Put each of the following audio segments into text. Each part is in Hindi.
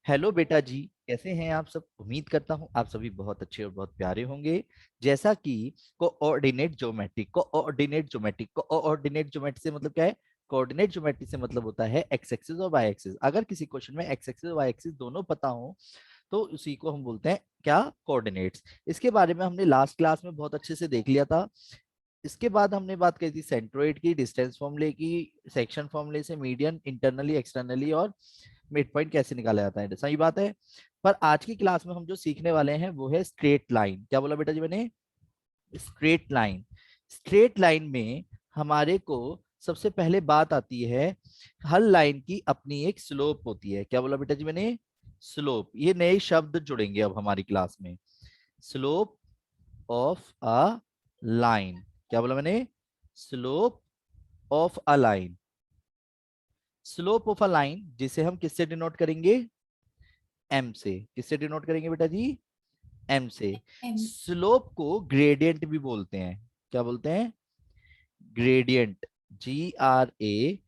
हेलो बेटा जी, कैसे हैं आप सब। उम्मीद करता हूं आप सभी बहुत अच्छे और बहुत प्यारे होंगे। जैसा कि कोऑर्डिनेट ज्योमेट्री कोऑर्डिनेट ज्योमेट्री से मतलब क्या है। कोऑर्डिनेट ज्योमेट्री से मतलब होता है एक्स एक्सिस और वाई एक्सिस। अगर किसी क्वेश्चन में एक्स एक्सिस और वाई एक्सिस दोनों पता हो तो उसी को हम बोलते हैं क्या, कोऑर्डिनेट्स। इसके बारे में हमने लास्ट क्लास में बहुत अच्छे से देख लिया था। इसके बाद हमने बात करी थी सेंट्रोइड की, डिस्टेंस फॉर्मूले की, सेक्शन फॉर्मूले से मीडियन इंटरनली एक्सटर्नली और मिड पॉइंट कैसे निकाला जाता है। सही बात है। पर आज की क्लास में हम जो सीखने वाले हैं वो है स्ट्रेट लाइन। क्या बोला बेटा जी मैंने? Straight line. स्ट्रेट लाइन में हमारे को सबसे पहले बात आती है, हर लाइन की अपनी एक स्लोप होती है। क्या बोला बेटा जी मैंने? स्लोप। ये नए शब्द जुड़ेंगे अब हमारी क्लास में। Slope of a line. क्या बोला मैंने? Slope of a line. Slope of a line जिसे हम किससे डिनोट करेंगे? एम से। किससे डिनोट करेंगे बेटा जी? एम से। एम। स्लोप को ग्रेडियंट भी बोलते हैं। क्या बोलते हैं? ग्रेडियंट। GRADIENT,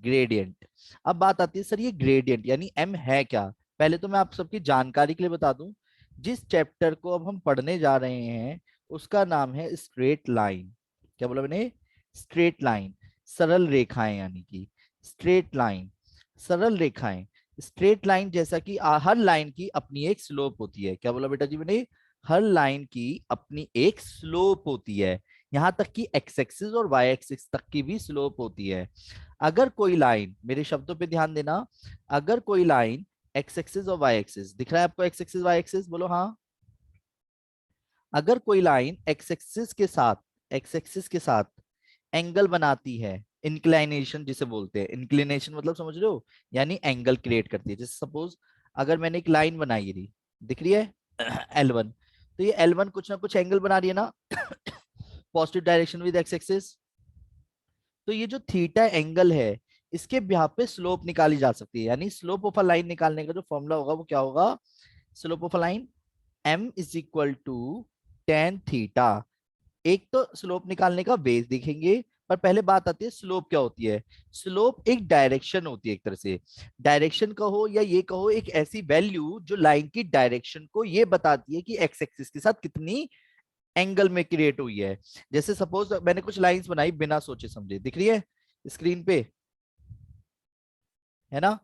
gradient. अब बात आती है सर ये ग्रेडियंट यानी एम है क्या। पहले तो मैं आप सबकी जानकारी के लिए बता दूं, जिस चैप्टर को अब हम पढ़ने जा रहे हैं उसका नाम है स्ट्रेट लाइन। क्या बोला मैंने? Straight line. सरल रेखाएं यानी कि स्ट्रेट लाइन, सरल रेखाएं। स्ट्रेट लाइन जैसा कि हर लाइन की अपनी एक स्लोप होती है। क्या बोला बेटा जी मैंने? हर लाइन की अपनी एक स्लोप होती है। यहां तक कि एक्स एक्सिस और वाई एक्सिस तक की भी स्लोप होती है। अगर कोई लाइन, मेरे शब्दों पे ध्यान देना, अगर कोई लाइन एक्स एक्सिस और वाई एक्सिस दिख रहा है आपको, एक्स एक्सिस वाई एक्सिस बोलो हाँ। अगर कोई लाइन एक्स एक्सिस के साथ एंगल बनाती है, इंक्लिनेशन जिसे बोलते हैं, इंक्लिनेशन मतलब समझ रहे हो, यानी एंगल क्रिएट करती है। जैसे सपोज अगर मैंने एक लाइन बनाई रही, दिख रही है L1, तो ये L1 कुछ ना कुछ एंगल बना रही है ना positive direction with x axis. तो ये जो थीटा एंगल है इसके बिहाफ पे स्लोप निकाली जा सकती है। यानी स्लोप ऑफ अ लाइन निकालने का जो फॉर्मूला होगा वो क्या होगा? Slope of a line m is equal to tan theta. एक तो स्लोप निकालने का बेस देखेंगे, पर पहले बात आती है स्लोप क्या होती है। स्लोप एक डायरेक्शन होती है, एक तरह से डायरेक्शन कहो या ये कहो, एक ऐसी वैल्यू जो लाइन की डायरेक्शन को ये बताती है कि एक्स एक्सिस के साथ कितनी एंगल में क्रिएट हुई है। जैसे सपोज मैंने कुछ लाइंस बनाई बिना सोचे समझे, दिख रही है स्क्रीन पे, है ना।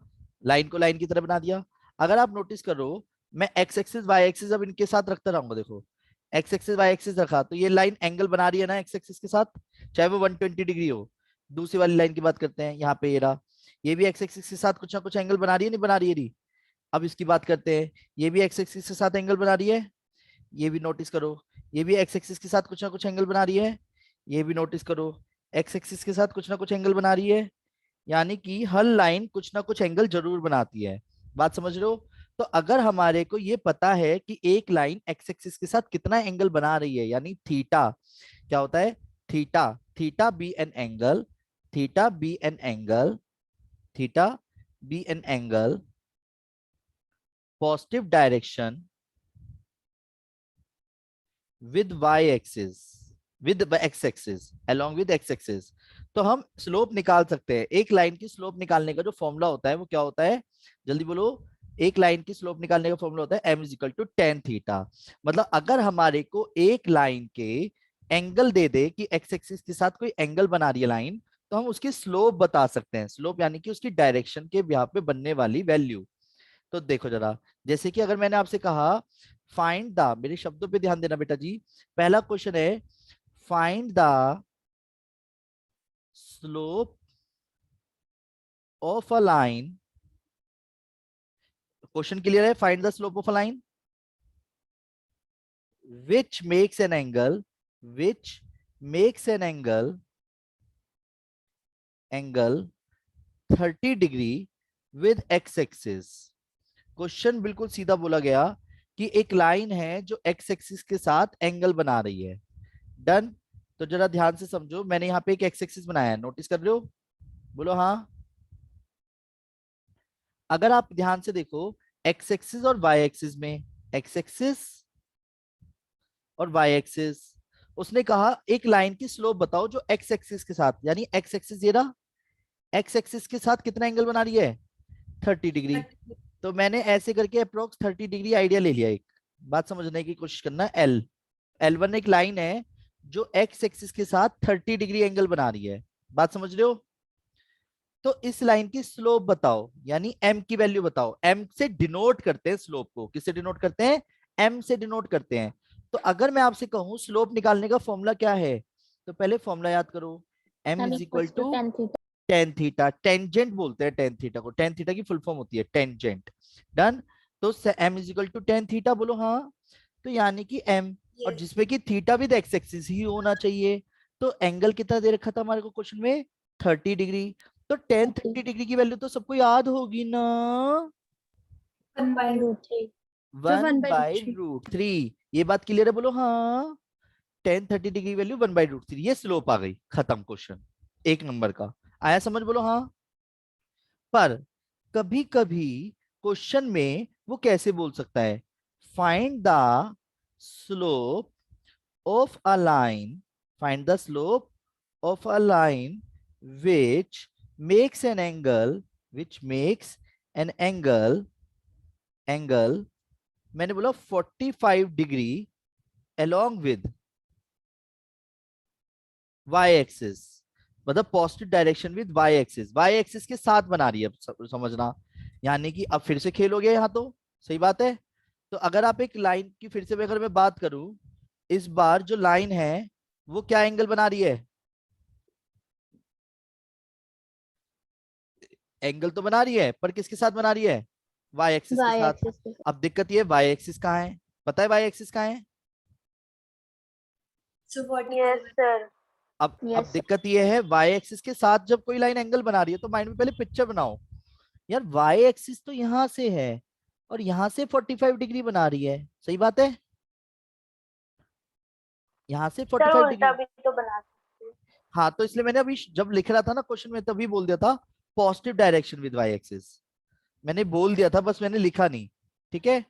लाइन को लाइन की तरह बना दिया। अगर आप नोटिस करो, मैं एक्स एक्सिस वाई एक्सिस अब इनके साथ रखता रहूंगा, देखो एक्स एक्सिस वाई एक्सिस रखा तो ये लाइन एंगल बना रही है ना एक्स एक्सिस के साथ, चाहे वो 120 डिग्री हो। दूसरी वाली लाइन की बात करते हैं, यहाँ पे ये रहा, ये भी एक्स एक्सिस के साथ कुछ ना कुछ एंगल बना रही है, नहीं बना रही है नहीं। अब इसकी बात करते हैं, ये भी एक्स एक्सिस के साथ एंगल बना रही है, ये भी नोटिस करो। ये भी एक्स एक्सिस के साथ कुछ ना कुछ एंगल बना रही है, ये भी नोटिस करो। एक्स एक्सिस के साथ कुछ ना कुछ एंगल बना रही है, यानी कि हर लाइन कुछ ना कुछ एंगल जरूर बनाती है। बात समझ रहे हो? तो अगर हमारे को ये पता है कि एक लाइन एक्स एक्सिस के साथ कितना एंगल बना रही है, यानी थीटा क्या होता है, theta, theta be an angle, theta be an angle, theta be an angle positive direction with Y axis, with x axis, along with x axis. तो हम स्लोप निकाल सकते हैं। एक लाइन की स्लोप निकालने का जो फॉर्मूला होता है वो क्या होता है, जल्दी बोलो। एक लाइन की स्लोप निकालने का फॉर्मूला होता है m is equal to tan theta. मतलब अगर हमारे को एक लाइन के एंगल दे दे कि एक्स एक्सिस के साथ कोई एंगल बना रही है लाइन, तो हम उसकी स्लोप बता सकते हैं। स्लोप यानी कि उसकी डायरेक्शन के बिहाफ पे बनने वाली वैल्यू। तो देखो जरा, जैसे कि अगर मैंने आपसे कहा फाइंड द, मेरे शब्दों पे ध्यान देना बेटा जी। पहला क्वेश्चन है find the slope of a line. Question clear है? Find the slope of a line which makes an angle, which makes an angle 30 degree with x axis. Question बिल्कुल सीधा बोला गया कि एक लाइन है जो एक्स एक्सिस के साथ एंगल बना रही है। डन। तो जरा ध्यान से समझो, मैंने यहाँ पे एक एक्स एक्सिस बनाया है, नोटिस कर रहे हो, बोलो हाँ। अगर आप ध्यान से देखो, एक्स एक्सिस और वाई एक्सिस में, एक्स एक्सिस और वाई एक्सिस, उसने कहा एक लाइन की स्लोप बताओ जो एक्स एक्सिस के साथ, यानी एक्स एक्सिस ये रहा, एक्स एक्सिस के साथ कितना एंगल बना रही है, 30 डिग्री। तो मैंने ऐसे करके अप्रोक्स 30 डिग्री आइडिया ले लिया। एक बात समझने की कोशिश करना, L1 एक लाइन है जो एक्स एक्सिस के साथ 30 डिग्री एंगल बना रही है, बात समझ रहे हो। तो इस लाइन की स्लोप बताओ, यानी m की वैल्यू बताओ। m से डिनोट करते हैं स्लोप को, किससे डिनोट करते हैं, m से डिनोट करते हैं। तो अगर मैं आपसे कहूं स्लोप निकालने का फॉर्मूला क्या है, तो पहले फॉर्मूला याद करो, m is equal to tan theta. Tangent बोलते हैं टेन थीटा को, टेन थीटा की फुल फॉर्म होती है टेंजेंट। डन। तो m is equal to tan theta, बोलो हाँ। तो यानी कि m, और जिसमें कि थीटा विद एक्स एक्सिस ही होना चाहिए। तो एंगल कितना दे रखा था हमारे को क्वेश्चन में, 30 डिग्री। तो टेन 30 डिग्री की वैल्यू तो सबको याद होगी ना, 1/√3। 1/√3। ये बात क्लियर है, बोलो हाँ। टेन 30 डिग्री वैल्यू 1/√3, ये स्लोप आ गई, खत्म क्वेश्चन, एक नंबर का। आया समझ, बोलो हाँ। पर कभी कभी क्वेश्चन में वो कैसे बोल सकता है, find the slope of a line, find the slope of a line which makes an angle, which makes an angle, मैंने बोला 45 degree along with y axis, मतलब positive direction with y axis, y axis के साथ बना रही है, समझना। यानी कि अब फिर से खेल हो गया यहाँ तो, सही बात है। तो अगर आप एक लाइन की फिर से अगर मैं बात करूं, इस बार जो लाइन है वो क्या एंगल बना रही है, एंगल तो बना रही है, पर किसके साथ बना रही है, y एक्सिस के y साथ। एक्सिस के साथ। अब दिक्कत ये y एक्सिस कहाँ है, पता है y एक्सिस कहाँ है। Yes sir. अब दिक्कत ये है, y एक्सिस के साथ जब कोई लाइन एंगल बना रही है तो माइंड में पहले पिक्चर बनाओ। यार y एक्सिस तो यहां से है और यहां से 45 डिग्री बना रही है, सही बात है। यहाँ से सर 45 उल्टा डिग्री। भी तो बना सकते हैं। हाँ, तो इसलिए मैंने अभी जब लिख रहा था ना क्वेश्चन में, तभी बोल दिया था positive direction with y axis, मैंने बोल दिया था, बस मैंने लिखा नहीं। ठीक है,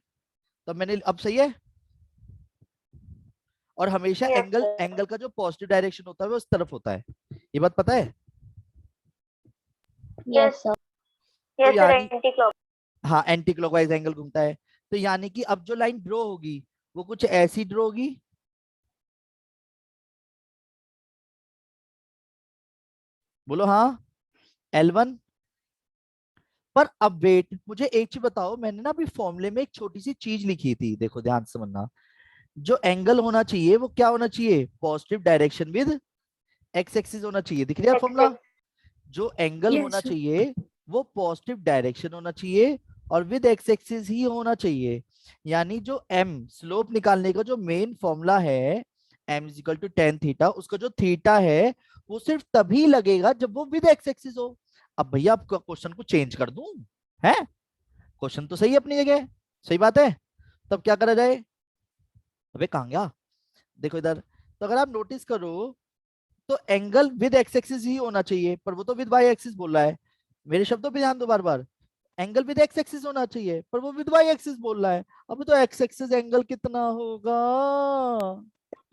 तो मैंने, अब सही है। और हमेशा यस एंगल सर। एंगल का जो पॉजिटिव डायरेक्शन होता है वो उस तरफ होता है, ये बात पता है। Yes sir. तो यस सर, यानी, एंटी क्लॉक। हाँ, एंटी क्लॉकवाइज एंगल घूमता है। तो यानी कि अब जो लाइन ड्रॉ होगी वो कुछ ऐसी ड्रॉ होगी, बोलो हाँ, L1। पर अब वेट, मुझे एक चीज बताओ, मैंने ना अभी फॉर्मूले में एक छोटी सी चीज लिखी थी, देखो ध्यान से समझना। जो एंगल होना चाहिए वो क्या होना चाहिए, positive direction with x axis होना चाहिए, दिख रहा है फॉर्मूला। जो एंगल होना चाहिए वो पॉजिटिव डायरेक्शन होना चाहिए और विद एक्स एक्सिस ही होना चाहिए। यानी जो m स्लोप निकालने का जो मेन फॉर्मूला है, m is equal to tan theta, उसका जो थीटा है वो सिर्फ तभी लगेगा जब वो विद एक्स एक्सिस हो। अब भैया आपका क्वेश्चन को चेंज कर दूं, है क्वेश्चन तो सही है अपनी जगह, सही बात है। तब क्या करा जाए, अबे कहाँ गया, देखो इधर। तो अगर आप नोटिस करो तो एंगल विद एक्स एक्सिस ही होना चाहिए, पर वो तो विद वाई एक्सिस बोल रहा है। मेरे शब्दों पे ध्यान दो बार बार, एंगल विद एक्स एक्सिस होना चाहिए पर वो विद वाई एक्सिस बोल रहा है। अब तो एक्स एक्सिस एंगल कितना होगा,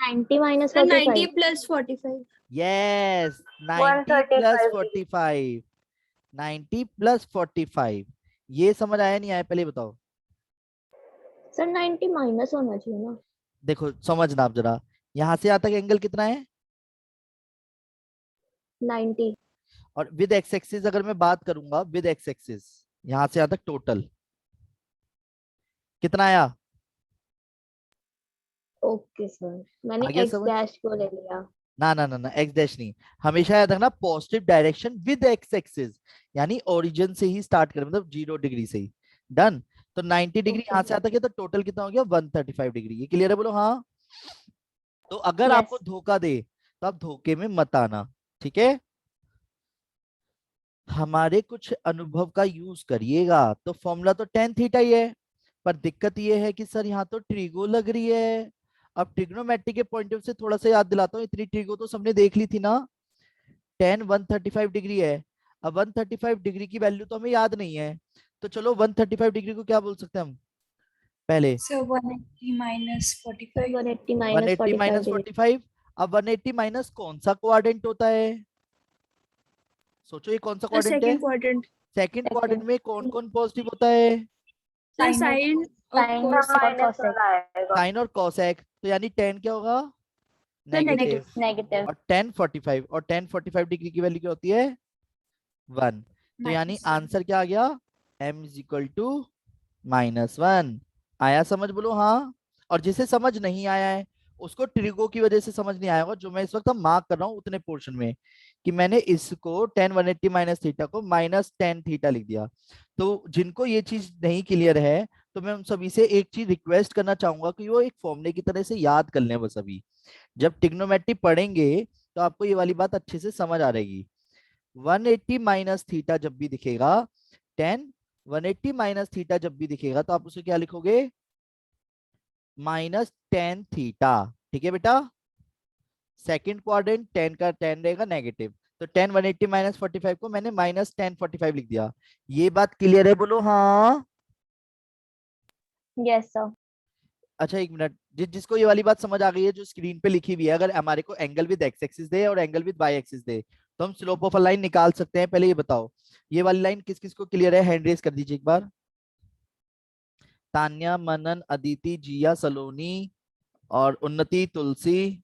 90 minus sir 90 45। Plus 45। Yes, 90 plus 135 degree. 45, 90 plus 45। ये समझ आया नहीं आया, पहले बताओ। सर 90 माइनस होना चाहिए ना। देखो समझना आप जरा, यहां से यहाँ तक एंगल कितना है, 90। और विद एक्स एक्सिस अगर मैं बात करूंगा, विद एक्स एक्सिस यहां से यहाँ तक टोटल कितना आया, ओके सर, मैंने आ गया एक्स समझ। डैश को ले लिया। ना ना ना ना, एक्स डैश नहीं, हमेशा याद रखना positive direction with x axis, यानी ओरिजिन से ही स्टार्ट करें, मतलब 0 डिग्री से ही। डन। तो 90 डिग्री ओके यहां से सर। आता है तो टोटल कितना हो गया, 135 डिग्री। ये क्लियर है, बोलो हाँ। तो अगर आपको यस। धोखा दे तो आप धोखे में मत आना, ठीक है। हमारे कुछ अनुभव का यूज करिएगा। तो फॉर्मूला तो टेन थीटा ही है, पर दिक्कत ये है कि सर यहाँ तो ट्रिगो लग रही है। अब ट्रिग्नोमेट्री के पॉइंट ऑफ से थोड़ा सा याद दिलाता हूँ, इतनी ट्रिगो तो सबने देख ली थी ना, टेन 135 डिग्री है। अब 135 डिग्री की वैल्यू तो हमें याद नहीं है, तो चलो 135 डिग्री को क्या बोल सकते हैं हम, पहले sir 180 minus sir 45। 180 minus 180 45 minus degree. 45। अब 180 माइनस कौन सा क्वाड्रेंट होता है, सोचो ये कौन सा सर क्वाड्रेंट है, second quadrant. Second Second. Quadrant में कौन कौन पॉजिटिव होता है? सर Sin साइन और sin cos और माइनस cosec. वाला आएगा। साइन और कोसेक, तो यानी tan क्या होगा? Sir negative. Negative. और tan 45, और tan 45 डिग्री की वैल्यू क्या होती है? 1। तो यानी -1। आंसर क्या आ गया? m is equal to -1। आया समझ? बोलो हाँ। और जिसे समझ नहीं आया है उसको ट्रिगो की वजह से समझ नहीं आया होगा, जो मैं इस वक्त मार्क कर रहा हूँ उतने पोर्शन में, कि मैंने इसको tan 180 माइनस थीटा को -tan थीटा लिख दिया। तो जिनको ये चीज नहीं क्लियर है, तो मैं उन सभी से एक चीज रिक्वेस्ट करना चाहूंगा कि वो एक फॉर्मूले की तरह से याद कर लें बस। अभी जब ट्रिग्नोमेट्री पढ़ेंगे तो आपको ये वाली बात अच्छे से समझ आ रहेगी। 180 माइनस थीटा जब भी दिखेगा, tan 180 माइनस थीटा जब भी दिखेगा तो आप उसे क्या लिखोगे? -tan theta. ठीक है बेटा। सेकंड क्वाड्रेंट tan का tan रहेगा नेगेटिव, तो tan 180 माइनस 45 को मैंने -tan 45 लिख दिया। ये बात क्लियर है? बोलो हाँ। Yes, sir. अच्छा एक मिनट, जिसको ये वाली बात समझ आ गई है, जो स्क्रीन पे लिखी हुई है, अगर हमारे को एंगल विद एक्स एक्सिस दे और एंगल विद वाई एक्सिस दे तो हम स्लोप ऑफ अ लाइन निकाल सकते हैं। पहले ये बताओ, ये वाली लाइन किस किस को क्लियर है? हैंड रेज कर दीजिए एक बार। तान्या, मनन, अदिति, जिया, सलोनी और उन्नति, तुलसी,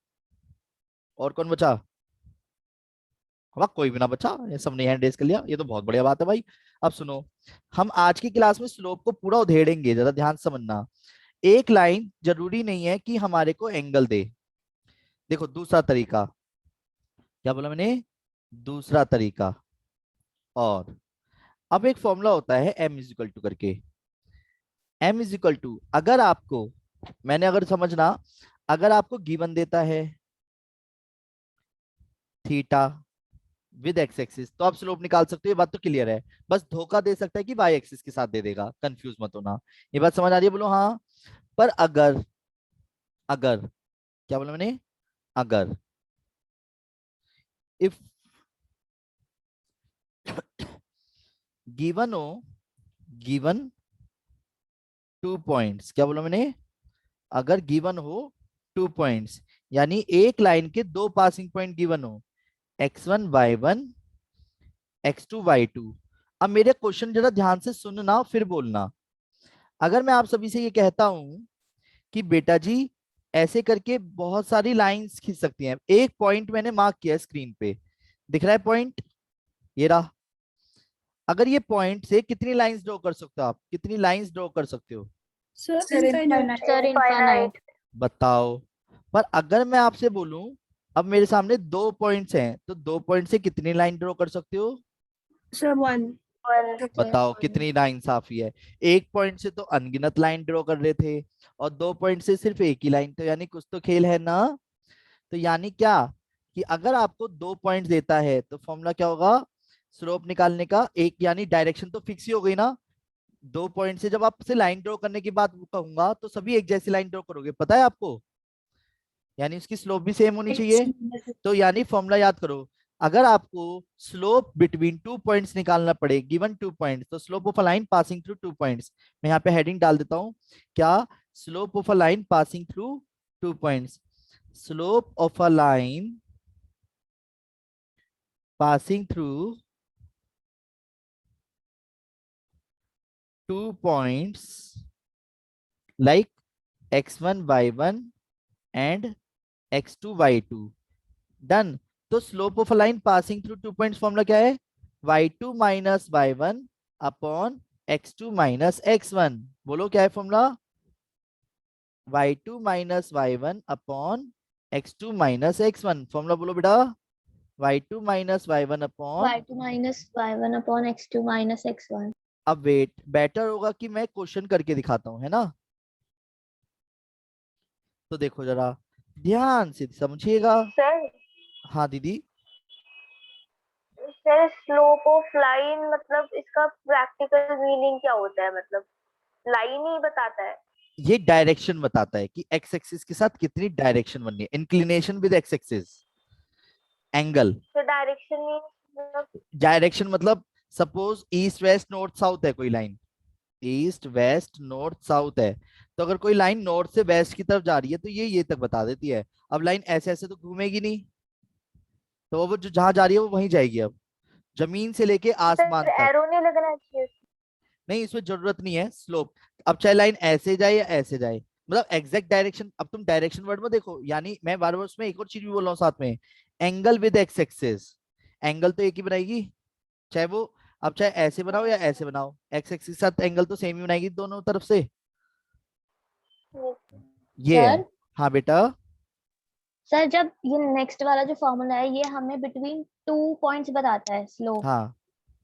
और कौन बचा? वाह, कोई भी ना बचा, ये सब ने हैंड रेज कर लिया, ये तो बहुत बढ़िया बात है भाई। अब सुनो, हम आज की क्लास में स्लोप को पूरा उधेड़ेंगे, जरा ध्यान से समझना। एक लाइन जरूरी नहीं है कि हमारे को एंगल दे। देखो दूसरा तरीका, क्या बोला मैंने? दूसरा तरीका। और अब एक फॉर्मूला होता है m इज इक्वल टू करके। m इज इक्वल टू, अगर आपको, मैंने अगर समझना, अगर आपको गिवन देता है थीटा विद एक्स एक्सिस तो आप स्लोप निकाल सकते हो, ये बात तो क्लियर है। बस धोखा दे सकता है कि वाई एक्सिस के साथ दे देगा, कंफ्यूज मत होना। ये बात समझ आ रही है? बोलो हाँ। पर अगर, अगर, क्या बोला मैंने? अगर, इफ गिवन हो, गिवन 2 पॉइंट्स, क्या बोला मैंने? अगर गिवन हो 2 पॉइंट्स, यानी एक लाइन के 2 पासिंग पॉइंट गिवन हो, x1 y1 x2 y2। अब मेरे क्वेश्चन जरा ध्यान से सुनना फिर बोलना। अगर मैं आप सभी से ये कहता हूं कि बेटा जी ऐसे करके बहुत सारी लाइंस खींच सकती हैं, एक पॉइंट मैंने मार्क किया स्क्रीन पे, दिख रहा है पॉइंट? ये रहा। अगर ये पॉइंट से कितनी लाइंस ड्रॉ कर सकते हो आप? कितनी लाइंस ड्रॉ कर सकते हो? Sir infinite. Sir, infinite. बताओ। पर अगर मैं आपसे बोलूं, अब मेरे सामने 2 पॉइंट्स हैं, तो 2 पॉइंट से कितनी लाइन ड्रॉ कर सकते हो? सर 1। बताओ कितनी नाइंसाफी है। एक पॉइंट से तो अनगिनत लाइन ड्रॉ कर रहे थे, और 2 पॉइंट से सिर्फ एक ही लाइन, तो यानी कुछ तो खेल है ना। तो यानी क्या, कि अगर आपको 2 पॉइंट देता है तो फॉर्मूला क्या होगा स्लोप निकालने का? एक, यानी डायरेक्शन तो फिक्स ही हो गई ना। 2 पॉइंट से जब आपसे लाइन ड्रॉ करने की बात कहूंगा तो सभी एक जैसी लाइन ड्रॉ करोगे, पता है आपको? यानी उसकी स्लोप भी सेम होनी चाहिए। तो यानी फॉर्मूला याद करो, अगर आपको स्लोप बिटवीन 2 पॉइंट्स निकालना पड़े, गिवन 2 पॉइंट्स, तो slope of a line passing through 2 points, मैं यहाँ पे हेडिंग डाल देता हूँ, क्या? Slope of a line passing through 2 points. Slope of a line passing through 2 points like x1 y1 and x2 y2 done. तो slope of a line passing through 2 points formula क्या है? y2 minus y1 upon x2 minus x1। बोलो क्या है formula? y2 minus y1 upon x2 minus x1। Formula बोलो बेटा। y2 minus y1 upon, Y2 minus Y1 upon X2 minus X1. अब वेट, बेटर होगा कि मैं क्वेश्चन करके दिखाता हूं, है ना? तो देखो जरा ध्यान से समझिएगा। सर, हाँ दीदी। सर स्लोप ऑफ लाइन मतलब इसका प्रैक्टिकल मीनिंग क्या होता है? मतलब लाइन ही बताता है? ये डायरेक्शन बताता है कि एक्स एक्सिस के साथ कितनी डायरेक्शन बननी है, inclination with x axis, angle. तो डायरेक्शन मीन डायरेक्शन मतलब suppose east west north south है कोई line, east west north south है, तो अगर कोई लाइन नॉर्थ से वेस्ट की तरफ जा रही है तो ये तक बता देती है। अब लाइन ऐसे ऐसे तो घूमेगी नहीं, तो वो जो जहां जा रही है वो वहीं जाएगी। अब जमीन से लेके सर आसमान तक। एरो नहीं लगना होना चाहिए। नहीं, इसमें जरूरत नहीं है स्लोप। अब चाहे लाइन ऐसे जाए या ऐसे जाए, मतलब एग्जैक्ट डायरेक्शन। अब तुम डायरेक्शन वर्ड में देखो, यानी मैं बार बार उसमें एक और चीज भी बोल रहा हूँ साथ में, angle with x axis. Angle तो एक ही बनाएगी, चाहे वो अब चाहे ऐसे बनाओ या ऐसे बनाओ, एक्स एक्सिस के साथ एंगल तो सेम ही बनाएगी दोनों तरफ से। ये है। सर हाँ बेटा। सर जब ये नेक्स्ट वाला जो फॉर्मूला है ये हमें बिटवीन 2 पॉइंट्स बताता है स्लोप हाँ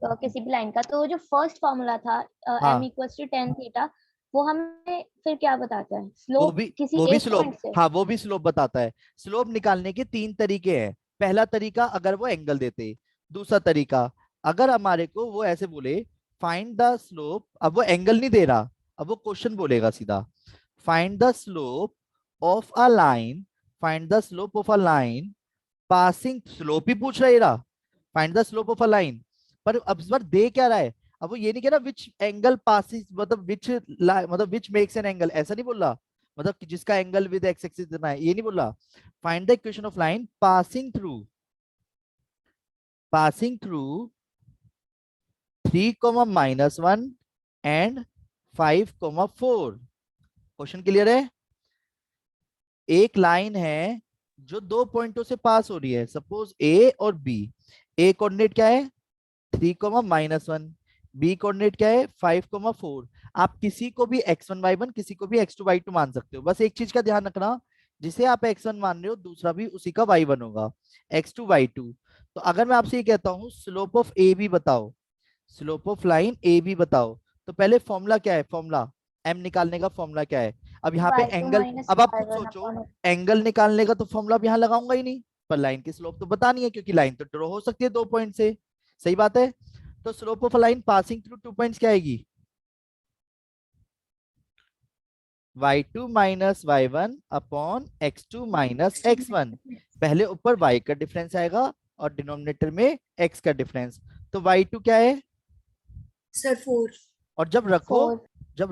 किसी भी लाइन का, तो जो फर्स्ट फॉर्मूला था m हाँ, इक्वल्स टू टेन थीटा, वो हमें फिर क्या बताता है? वो स्लोप भी किसी वो भी एक स्लोप। पॉइंट से? हाँ वो भी स्लोप बताता है। स्लोप निकालने के 3 तरीके हैं। पहला तरीका अगर वो एंगल देते, दूसरा तरीका अगर हमारे को वो ऐसे बोले फाइंड द स्लोप, अब वो एंगल नहीं दे रहा, अब वो क्वेश्चन बोलेगा सीधा, find the slope of a line, find the slope of a line passing, slope ही पूछ रहा है रहा, find the slope of a line. पर अब इस बार दे क्या रहा है, अब वो ये नहीं कह रहा विच एंगल पासिस, मतलब विच मतलब विच मेक्स एन एंगल, ऐसा नहीं बोल रहा, मतलब कि जिसका एंगल विद एक्स एक्सिस देना है, ये नहीं बोल रहा। Find the equation of line passing through 3, -1 and 5, 4। Question clear है? एक लाइन है जो 2 पॉइंटों से पास हो रही है, सपोज ए और बी। ए कोऑर्डिनेट क्या है 3, -1, बी कोऑर्डिनेट क्या है 5, 4। आप किसी को भी x1, y1, किसी को भी x2, y2 मान सकते हो। बस एक चीज का ध्यान रखना, जिसे आप x1 मान रहे हो दूसरा भी उसी का y1 होगा, x2, y2। तो अगर मैं आपसे ये कहता हूँ स्लोप ऑफ ए बी बताओ, slope of line A B बताओ, तो पहले फॉर्मूला क्या है, फॉर्मूला m निकालने का फॉर्मूला क्या है? अब यहाँ पे y2 एंगल, माइनस अब आप खुद y1 सोचो, अपॉन एंगल निकालने का तो फॉर्मूला अब यहाँ लगाऊंगा ही नहीं, पर लाइन की स्लोप तो बतानी है, क्योंकि लाइन तो ड्रॉ हो सकती है 2 पॉइंट से। सही बात है। तो slope of line passing through 2 points क्या आएगी, y2 minus y1 upon x2 minus x1। पहले ऊपर y का डिफरेंस आएगा और डिनोमिनेटर में x का डिफरेंस। तो y2 क्या है, सर 4। और जब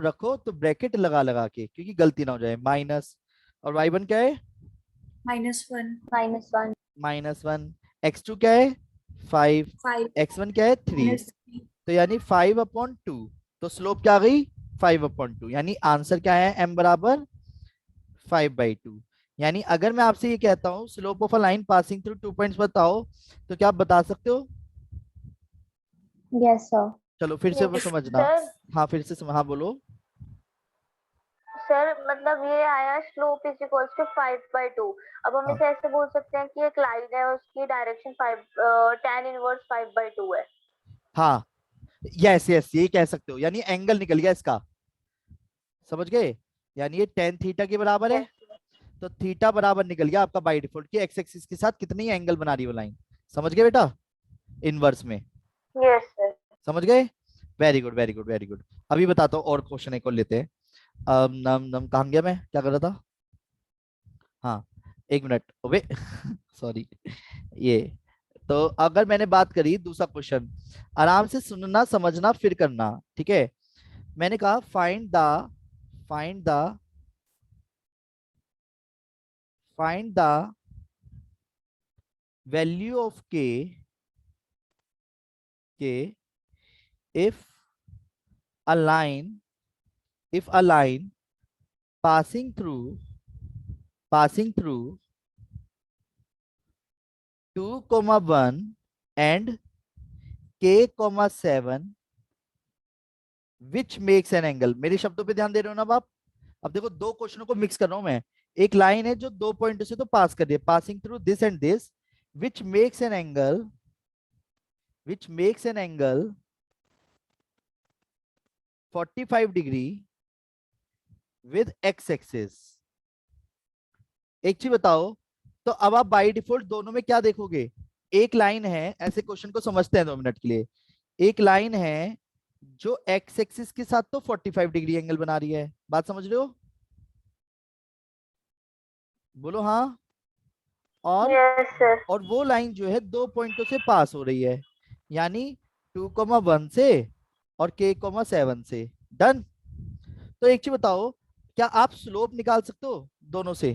रखो तो ब्रैकेट लगा लगा के, क्योंकि गलती ना हो जाए, माइनस, और y1 क्या है -1 -1 -1, x2 क्या है 5, 5 x1 क्या है 3, -3 तो यानी 5/2। तो स्लोप क्या आ गई 5/2, यानी आंसर क्या है m बराबर 5/2। यानी अगर मैं आपसे ये कहता हूँ slope of a line passing through 2 points बताओ, तो क्या आप बता सकते हो? Yes sir. चलो फिर से वो Yes, समझना। सर हाँ फिर से हाँ बोलो। सर मतलब ये आया स्लोप इज इक्वल्स टू 5/2। अब हम हाँ इसे ऐसे बोल सकते हैं कि एक लाइन है उसकी डायरेक्शन 5 tan इनवर्स 5/2 है। हाँ, यस यस ये कह सकते हो, यानी एंगल निकल गया इसका, समझ गए? यानी ये tan थीटा के बराबर है, तो थीटा बराबर निकल गया आपका बाय डिफॉल्ट कि एक्स एक्सिस के साथ कितनी एंगल बना रही है वो लाइन। समझ गए बेटा? इनवर्स में यस सर। समझ गए? Very good very good very good. अभी बताता हूँ और क्वेश्चन एक और लेते हैं। नम नम कहाँ गया, मैं क्या कर रहा था? हाँ, 1 मिनट ओबे सॉरी। ये तो अगर मैंने बात करी दूसरा क्वेश्चन, आराम से सुनना समझना फिर करना, ठीक है? मैंने कहा find the find the value of के if a line passing through 2, 1 and k, 7 which makes an angle। मेरे शब्दों पे ध्यान दे रहे हो ना आप? अब देखो दो क्वेश्चनों को मिक्स कर रहा हूं मैं। एक लाइन है जो 2 पॉइंट से तो पास कर रही है, passing through this and this, which makes an angle 45 degree with x axis. एक चीज बताओ, तो अब आप बाय डिफॉल्ट दोनों में क्या देखोगे? एक लाइन है, ऐसे क्वेश्चन को समझते हैं 2 मिनट के लिए। एक लाइन है जो एक्स एक्सिस के साथ तो 45 डिग्री एंगल बना रही है, बात समझ रहे हो? बोलो हाँ। और यस सर। और वो लाइन जो है 2 पॉइंटों से पास हो रही है, यानी 2, 1 से और k, 7 से। डन। तो एक चीज बताओ, क्या आप स्लोप निकाल सकते हो दोनों से?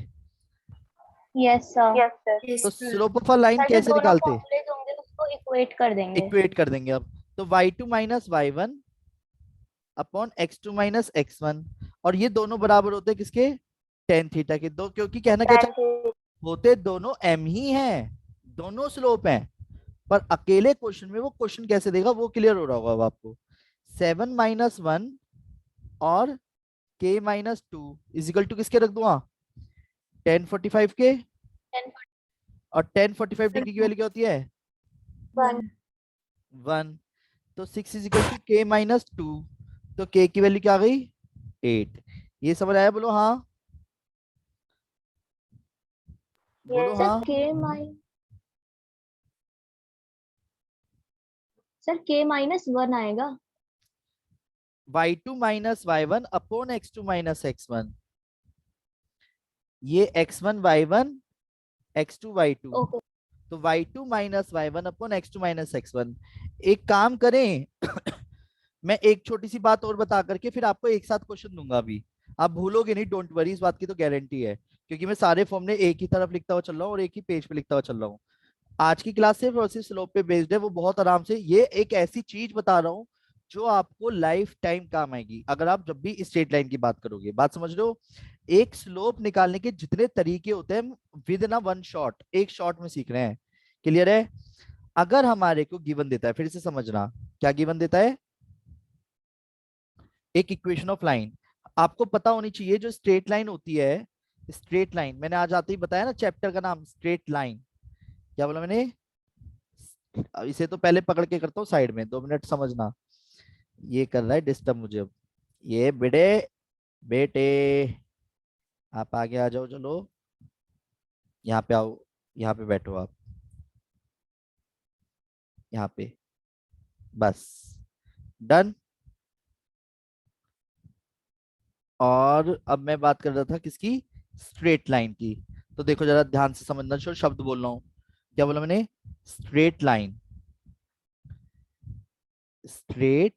Yes sir. Yes sir. Yes, तो sir. Slope of a line sir जो कैसे दोनों निकालते? फॉर्मूलेज होंगे उसको इक्वेट कर देंगे। इक्वेट कर देंगे। अब तो y2 minus y1 upon x2 minus x1, और ये दोनों बराबर होते हैं किसके, tan थीटा के। दो, क्योंकि कहना क्या चाहते हैं, होते दोनों m ही हैं, दोनों स्लोप हैं, पर अकेले क्वेश्चन में वो क्वेश्चन कैसे देगा वो क्लियर हो रहा होगा अब आपको। 7 माइनस 1 और k माइनस 2 इजिकल टू किसके रख दूंगा, 1045 के, और 1045 डिग्री की वैल्यू क्या होती है, 1 1। तो 6 इजिकल टू k माइनस 2, तो k की वैल्यू क्या आ गई, 8। ये समझ आया, बोलो हाँ, बोलो Yes. हाँ। सर k माइनस 1 आएगा। y2 minus y1 upon x2 minus x1, ये x1 y1 x2 y2, okay तो y2 minus y1 upon x2 minus x1। एक काम करें मैं एक छोटी सी बात और बता करके फिर आपको एक साथ क्वेश्चन दूंगा अभी, आप भूलोगे नहीं, डोंट वरी, इस बात की तो गारंटी है, क्योंकि मैं सारे फॉर्मूले एक ही तरफ लिखता हुआ चल रहा हूँ और एक ही पेज पे लिखता हुआ चल रहा हूँ। आज की क्लास सिर्फ और सिर्फ स्लोप पे बेस्ड है, वो बहुत आराम से, ये एक ऐसी चीज बता रहा हूँ जो आपको लाइफ टाइम काम आएगी अगर आप जब भी स्ट्रेट लाइन की बात करोगे। बात समझ रहे हो, एक स्लोप निकालने के जितने तरीके होते हैं विद इन वन शॉट, एक शॉट में सीख रहे हैं। क्लियर है? अगर हमारे को गिवन देता है, फिर से समझना, क्या गिवन देता है, एक इक्वेशन ऑफ लाइन, आपको पता होनी चाहिए जो स्ट्रेट लाइन होती है, स्ट्रेट लाइन, मैंने आज आते ही बताया ना चैप्टर का नाम स्ट्रेट लाइन, क्या बोला मैंने, इसे तो पहले पकड़ के करता हूँ साइड में, 2 मिनट समझना, ये कर रहा है डिस्टर्ब मुझे अब, ये बेटे, बेटे आप आगे आ जाओ, चलो यहाँ पे आओ, यहाँ पे बैठो आप, यहाँ पे, बस डन। और अब मैं बात कर रहा था किसकी, स्ट्रेट लाइन की। तो देखो जरा ध्यान से समझना, जो शब्द बोल रहा हूँ, क्या बोला मैंने, स्ट्रेट लाइन, स्ट्रेट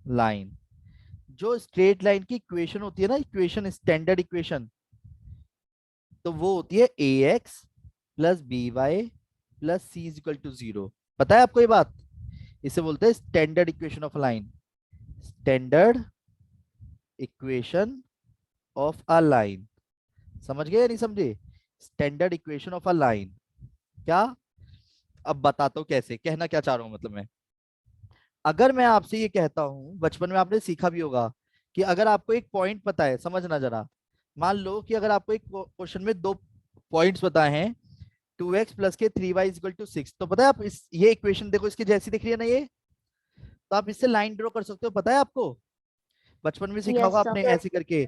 लाइन, जो स्ट्रेट लाइन की इक्वेशन होती है ना, इक्वेशन, स्टैंडर्ड इक्वेशन, तो वो होती है ax plus B Y plus C is equal to 0। पता है आपको ये बात, इसे बोलते हैं standard equation of line, standard equation of a line. समझ गए या नहीं समझे, standard equation of a line क्या, अब बताता हूँ कैसे, कहना क्या चाह रहा हूँ, मतलब मैं, अगर मैं आपसे ये कहता हूं, बचपन में आपने सीखा भी होगा कि अगर आपको एक पॉइंट पता है, समझना जरा, मान लो कि अगर आपको एक क्वेश्चन में 2 पॉइंट्स बताए हैं, 2x प्लस के 3y इक्वल टू 6, तो पता है आप इस, ये इक्वेशन देखो इसकी जैसी दिख रही है ना ये, तो आप इससे लाइन ड्रॉ कर सकते हो, पता है आपको, बचपन में सीखा यस होगा सर आपने ऐसे करके,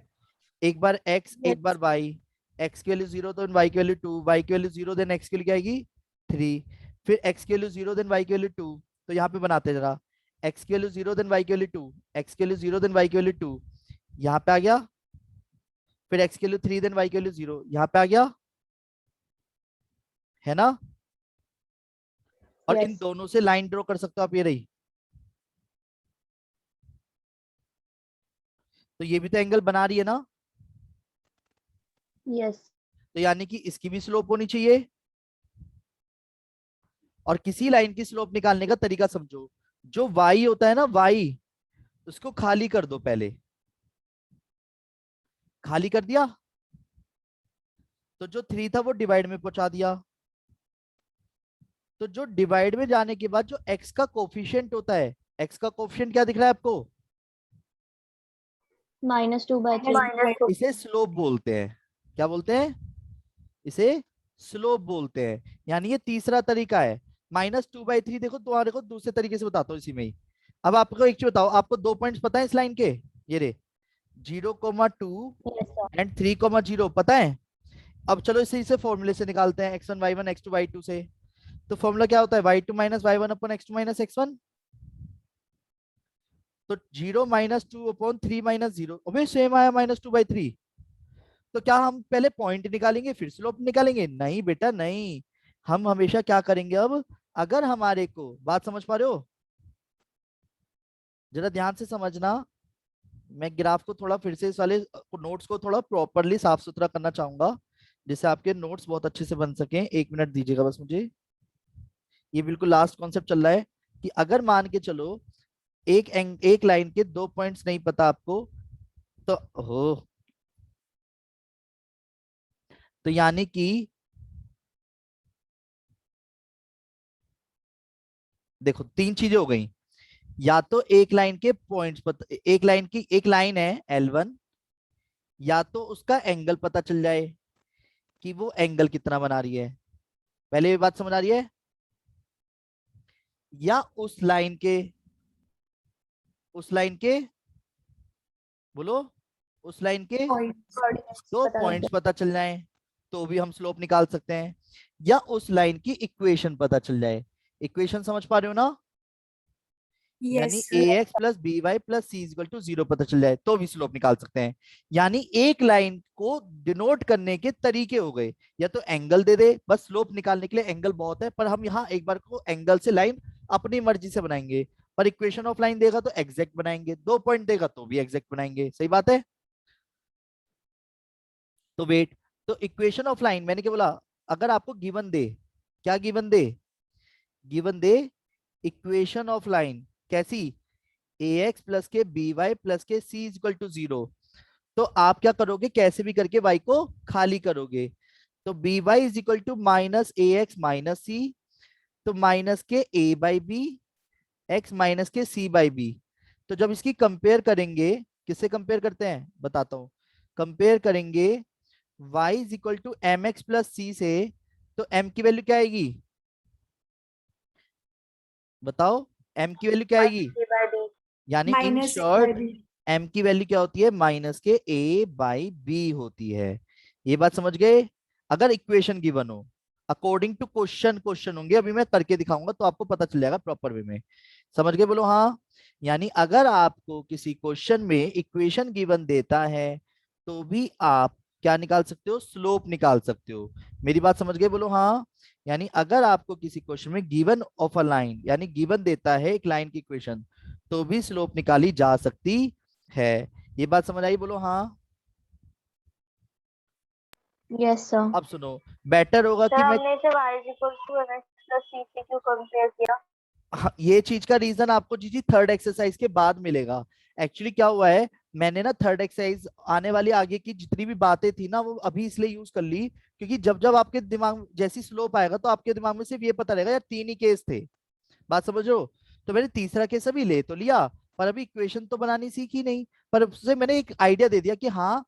एक बार x एक बार y, x की वैल्यू 0 तो y की वैल्यू 2, y की वैल्यू 0 देन x की वैल्यू क्या आएगी 3, फिर x की वैल्यू 0 देन y की वैल्यू 2, तो यहाँ पे बनाते हैं जरा, x की वैल्यू 0 देन y की वैल्यू 2, x की वैल्यू 0 देन y की वैल्यू 2, यहाँ पे आ गया, फिर x की वैल्यू 3 देन y की वैल्यू 0, यहाँ पे आ गया, है ना, और इन यस दोनों से लाइन ड्रॉ कर सकते हो आप, ये रही, तो ये भी तो एंगल बना रही है ना, यस तो यानी कि इसकी भी स्लोप होनी चाहिए, और किसी लाइन की स्लोप निकालने का तरीका समझो, जो y होता है ना y, उसको खाली कर दो, पहले खाली कर दिया, तो जो 3 था वो डिवाइड में पहुंचा दिया, तो जो डिवाइड में जाने के बाद जो x का कोफिशिएंट होता है, x का कोफिशिएंट क्या दिख रहा है आपको, -2/3 -2 इसे स्लोप बोलते हैं, क्या बोलते हैं, इसे स्लोप बोलते हैं, यानी ये तीसरा तरीका है। -2/3 देखो तुम्हारे को दूसरे तरीके से बताता हूँ इसी में ही। अब आपको एक चीज बताओ, आपको 2 पॉइंट्स पता है इस लाइन के, ये रे 0,2 यस सर एंड 3,0 पता है। अब चलो इसे फॉर्मूले से निकालते हैं, x1 y1 x2 y2 से, तो फॉर्मूला क्या होता है, y2 minus y1 upon x2 minus x1, तो 0 - 2 अपॉन 3 - 0, अबे सेम आया -2/3, तो क्या हम पहले पॉइंट निकालेंगे फिर स्लोप निकालेंगे, नहीं बेटा नहीं, हम हमेशा क्या करेंगे, अब अगर हमारे को बात समझ पा रहे हो, जरा ध्यान से समझना, मैं ग्राफ को थोड़ा फिर से, इस वाले नोट्स को थोड़ा प्रॉपरली साफ सुथरा करना चाहूंगा, जिससे आपके नोट्स बहुत अच्छे से बन सके, 1 मिनट दीजिएगा बस मुझे, ये बिल्कुल लास्ट कॉन्सेप्ट चल रहा है कि अगर मान के चलो एक लाइन के 2 पॉइंट्स नहीं पता आपको, तो यानी कि देखो 3 चीजें हो गई। या तो एक लाइन के पॉइंट्स पता, एक लाइन है L1, या तो उसका एंगल पता चल जाए कि वो एंगल कितना बना रही है। पहले ये बात समझ आ रही है? या उस लाइन के बोलो, उस लाइन के पॉइंट्स। कोऑर्डिनेट्स 2 पता लग पॉइंट्स पता चल जाए तो भी हम स्लोप निकाल सकते हैं। या उस लाइन की इक्वेशन पता चल जाए। इक्वेशन समझ पा रहे हो ना? यानी yes sir. ax plus B Y plus C equal to 0 पता चल जाए तो भी स्लोप निकाल सकते हैं। यानी एक लाइन को डिनोट करने के तरीके हो गए। या तो एंगल दे दे, बस स्लोप निकालने के लिए एंगल बहुत है, पर हम यहाँ एक बार को एंगल से लाइन अपनी मर्जी से बनाएंगे। पर इक्वेशन ऑफ लाइन देगा तो एग्जैक्ट बनाएंगे, 2 पॉइंट देगा तो भी एग्जैक्ट बनाएंगे। सही बात है? तो वेट, तो इक्वेशन ऑफ लाइन मैंने क्या बोला? अगर आपको गिवन दे, क्या given they? Given they equation of line कैसी? ax प्लस के बी वाई प्लस के सी इक्वल टू 0, तो आप क्या करोगे? कैसे भी करके y को खाली करोगे। तो b y is equal to minus a x minus c, तो माइनस के a by b, x minus के c बाई बी। तो जब इसकी कंपेयर करेंगे, किससे कंपेयर करते हैं बताता हूं, कंपेयर करेंगे y is equal to m x plus c से, तो m की वैल्यू क्या आएगी? बताओ, m की वैल्यू क्या आएगी? d/d। यानी इन माइनस शॉर्ट m की वैल्यू क्या होती है? माइनस के a बाई बी होती है। ये बात समझ गए? अगर इक्वेशन गिवन हो अकॉर्डिंग टू क्वेश्चन होंगे, अभी मैं करके दिखाऊंगा तो आपको पता चल जाएगा प्रॉपर वे में। समझ गए? बोलो हाँ। यानी अगर आपको किसी क्वेश्चन में इक्वेशन गिवन देता है तो भी आप क्या निकाल सकते हो? स्लोप निकाल सकते हो। मेरी बात समझ गए? बोलो हाँ। यानी अगर आपको किसी क्वेश्चन में गिवन ऑफ अ लाइन, यानी गिवन देता है एक लाइन की इक्वेशन, तो भी स्लोप निकाली जा सकती है। ये बात समझ आई? बोलो हाँ। Yes sir. अब सुनो, बेटर होगा सर कि मैं हमने इसे y = mx + c से क्यों कंपेयर किया? हाँ, ये चीज का रीजन आपको जी थर्ड एक्सरसाइज के बाद मिलेगा। एक्चुअली क्या हुआ है, मैंने ना थर्ड एक्सरसाइज आने वाली आगे की जितनी भी बातें थी ना वो अभी इसलिए यूज कर ली, क्योंकि जब जब आपके दिमाग में जैसी स्लोप आएगा तो आपके दिमाग में सिर्फ ये पता रहेगा यार 3 ही केस थे। बात समझो? तो मैंने तीसरा केस अभी ले तो लिया, पर अभी इक्वेशन तो बनानी सीखी नहीं। पर उससे मैंने एक आइडिया दे दिया कि हाँ,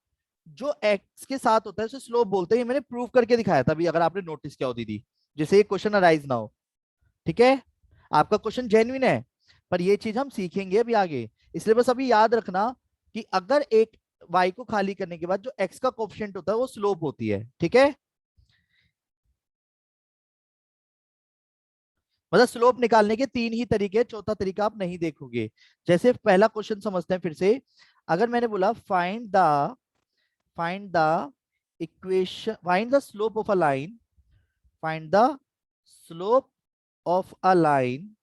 जो एक्स के साथ होता है उसे स्लोप बोलते हैं। ये मैंने प्रूव करके दिखाया था अभी, अगर आपने नोटिस किया हो दीदी, जैसे ये क्वेश्चन अराइज ना हो। ठीक है? आपका क्वेश्चन जेन्युइन है, पर ये चीज हम सीखेंगे अभी आगे। इसलिए बस अभी याद रखना कि अगर एक y को खाली करने के बाद जो x का कोफिशिएंट होता है वो स्लोप होती है। ठीक है? मतलब स्लोप निकालने के 3 ही तरीके, चौथा तरीका आप नहीं देखोगे। जैसे पहला क्वेश्चन समझते हैं फिर से। अगर मैंने बोला find the equation, find the slope of a line, find the slope of a line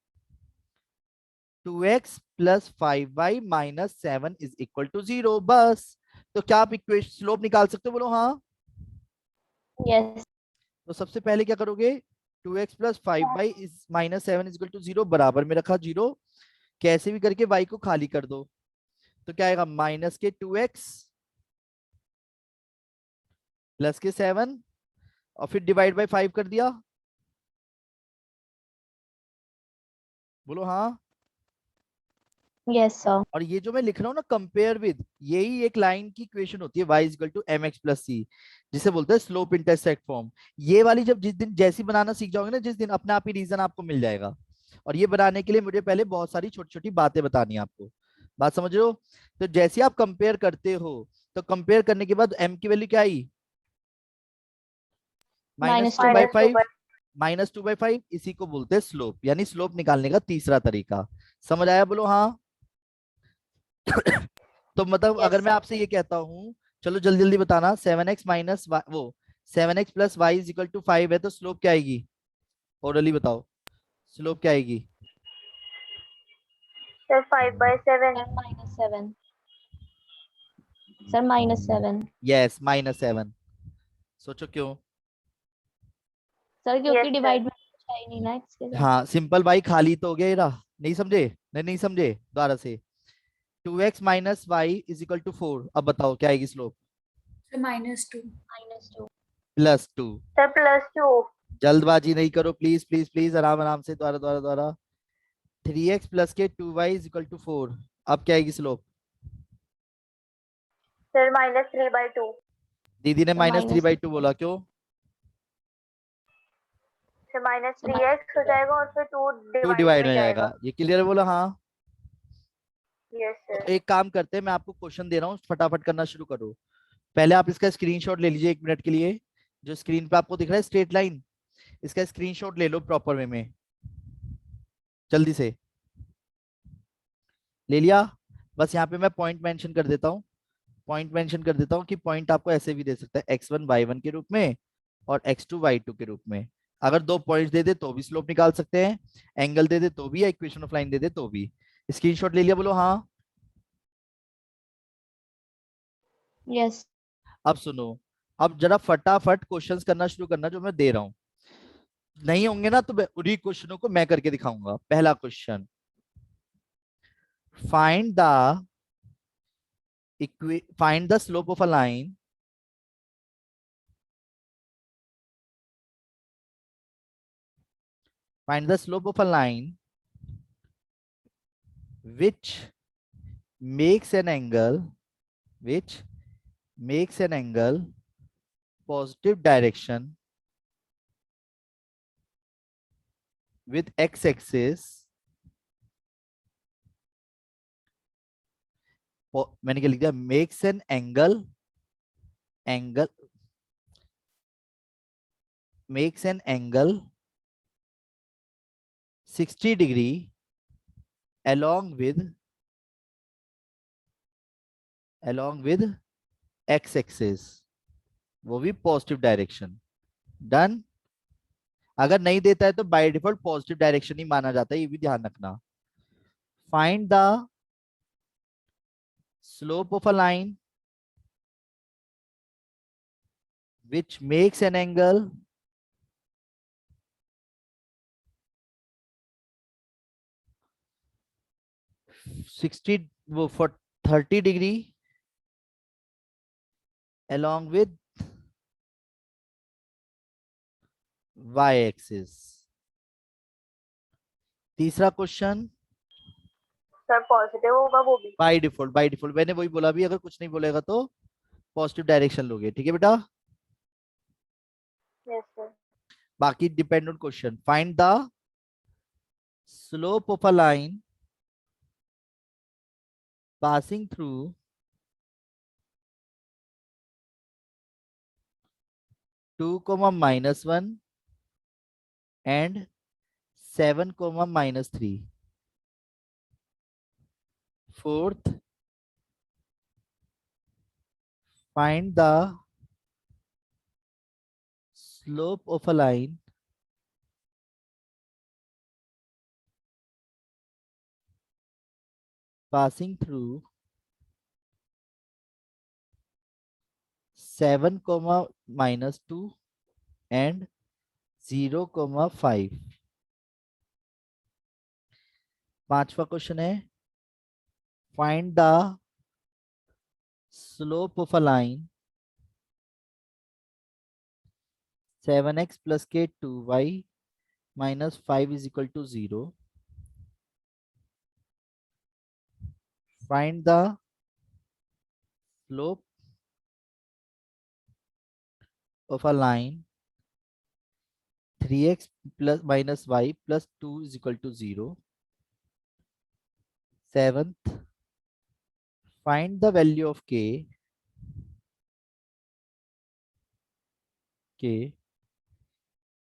2x plus 5y minus 7 is equal to 0, बस। तो क्या आप इक्वेशन स्लोप निकाल सकते हो? बोलो हाँ। यस। तो सबसे पहले क्या करोगे? 2x plus 5y is minus 7 is equal to 0 बराबर में रखा 0, कैसे भी करके y को खाली कर दो। तो क्या आएगा? माइनस के 2x प्लस के 7, और फिर डिवाइड बाय 5 कर दिया। बोलो हाँ। Yes sir. और ये जो मैं लिख रहा हूँ ना कंपेयर विद, यही एक लाइन की इक्वेशन होती है y equal to m x plus c, जिसे बोलते हैं स्लोप इंटरसेक्ट फॉर्म। ये वाली जब जिस दिन जैसी बनाना सीख जाओगे ना, जिस दिन अपने आप ही रीजन आपको मिल जाएगा। और ये बनाने के लिए मुझे पहले बहुत सारी छोटी छोटी बातें बतानी है आपको। बात समझ रहे हो? तो जैसे आप कंपेयर करते हो, तो कंपेयर करने के बाद m की वैल्यू क्या आई? Minus two by -2/5। फाइव। -2/5 इसी को बोलते हैं स्लोप, यानी स्लोप निकालने का तीसरा तरीका। समझ आया? बोलो हाँ। तो मतलब यस अगर मैं सर। आपसे ये कहता हूँ, चलो जल्दी जल्दी बताना, 7x माइनस वो 7x plus Y is equal to 5 है, तो स्लोप क्या आएगी? ओरली बताओ, स्लोप क्या आएगी? सर 5/7। सर -7। सर -7। यस, -7। सोचो क्यों? सर क्योंकि यस सर। डिवाइड में कुछ है y नहीं ना x के साथ। हाँ सिंपल बाई खाली तो हो गया ये रहा, नहीं समझे? नहीं समझे, दोबारा से 2x minus Y is equal to 4। अब बताओ क्या आएगी स्लोप? सर -2। -2। +2। सर +2। जल्दबाजी नहीं करो प्लीज प्लीज प्लीज, आराम आराम से, दोबारा दोबारा दोबारा। 3x प्लस के 2y इज इक्वल टू 4। अब क्या आएगी स्लोप? सर -3/2। दीदी ने तो -3/2 बोला, क्यों? सर -3x हो जाएगा और फिर 2 2 डिवाइड डिवाइड में हो जाएगा। जाएगा, ये क्लियर है? बोला हाँ। यस तो सर। एक काम करते हैं, मैं आपको क्वेश्चन दे रहा हूँ, फटाफट करना शुरू करो। पहले आप इसका स्क्रीनशॉट ले लीजिए 1 मिनट के लिए। जो स्क्रीन पे आपको दिख रहा है स्ट्रेट लाइन, इसका स्क्रीनशॉट ले लो प्रॉपर वे में, जल्दी से। ले लिया? बस यहाँ पे मैं पॉइंट मेंशन कर देता हूँ, पॉइंट मेंशन कर देता हूँ कि पॉइंट आपको ऐसे भी दे सकता है, x1 y1 के रूप में और x2 y2 के रूप में। अगर 2 पॉइंट्स दे दे तो भी स्लोप निकाल सकते हैं, एंगल दे दे तो भी, या इक्वेशन ऑफ लाइन दे दे तो भी। स्क्रीनशॉट ले लिया? बोलो हाँ। यस। अब सुनो, अब जरा फटाफट क्वेश्चंस करना शुरू करना जो मैं दे रहा हूँ। नहीं होंगे ना तो उन्हीं क्वेश्चनों को मैं करके दिखाऊंगा। पहला question, find the find the slope of a line find the slope of a line which makes an angle positive direction with x-axis। मैंने क्या लिख दिया? makes an angle makes an angle 60 degree along with x-axis, वो भी पॉजिटिव डायरेक्शन। डन। अगर नहीं देता है तो बाय डिफॉल्ट पॉजिटिव डायरेक्शन ही माना जाता है, ये भी ध्यान रखना। Find the slope of a line which makes an angle 60 वो for 30 degree along with y axis। तीसरा क्वेश्चन, सर पॉजिटिव होगा वो भी। बाय डिफॉल्ट मैंने वही बोला भी, अगर कुछ नहीं बोलेगा तो पॉजिटिव डायरेक्शन लोगे, ठीक है बेटा? Yes sir. बाकी depend on question. Find the slope of a line passing through 2, -1 and 7, -3। Fourth, find the slope of a line passing through 7, -2 and 0, 5। पांचवा क्वेश्चन है, find the slope of a line 7x plus k 2y minus 5 is equal to 0। Find the slope of a line 3x plus minus y plus 2 is equal to 0। Seventh, find the value of k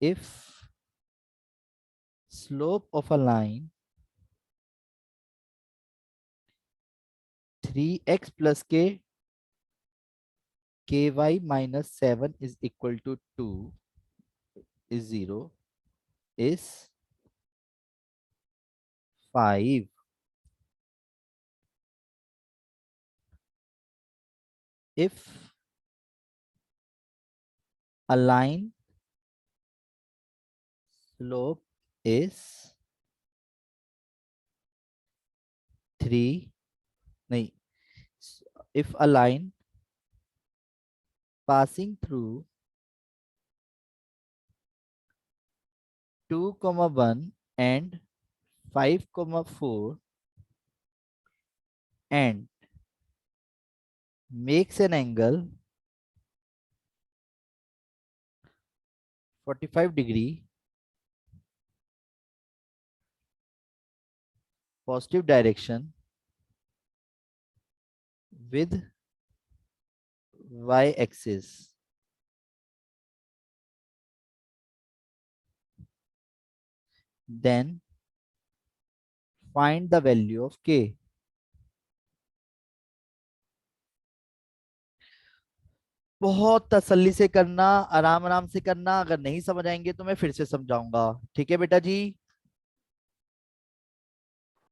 if slope of a line 3x plus k ky minus 7 is equal to 2 is 0 is 5। If a line slope is 3 नहीं, if a line passing through 2, 1 and 5, 4 and makes an angle 45 degree positive direction with y-axis, then find the value of k. बहुत तसल्ली से करना, आराम आराम से करना, अगर नहीं समझ आएंगे तो मैं फिर से समझाऊंगा, ठीक है बेटा जी।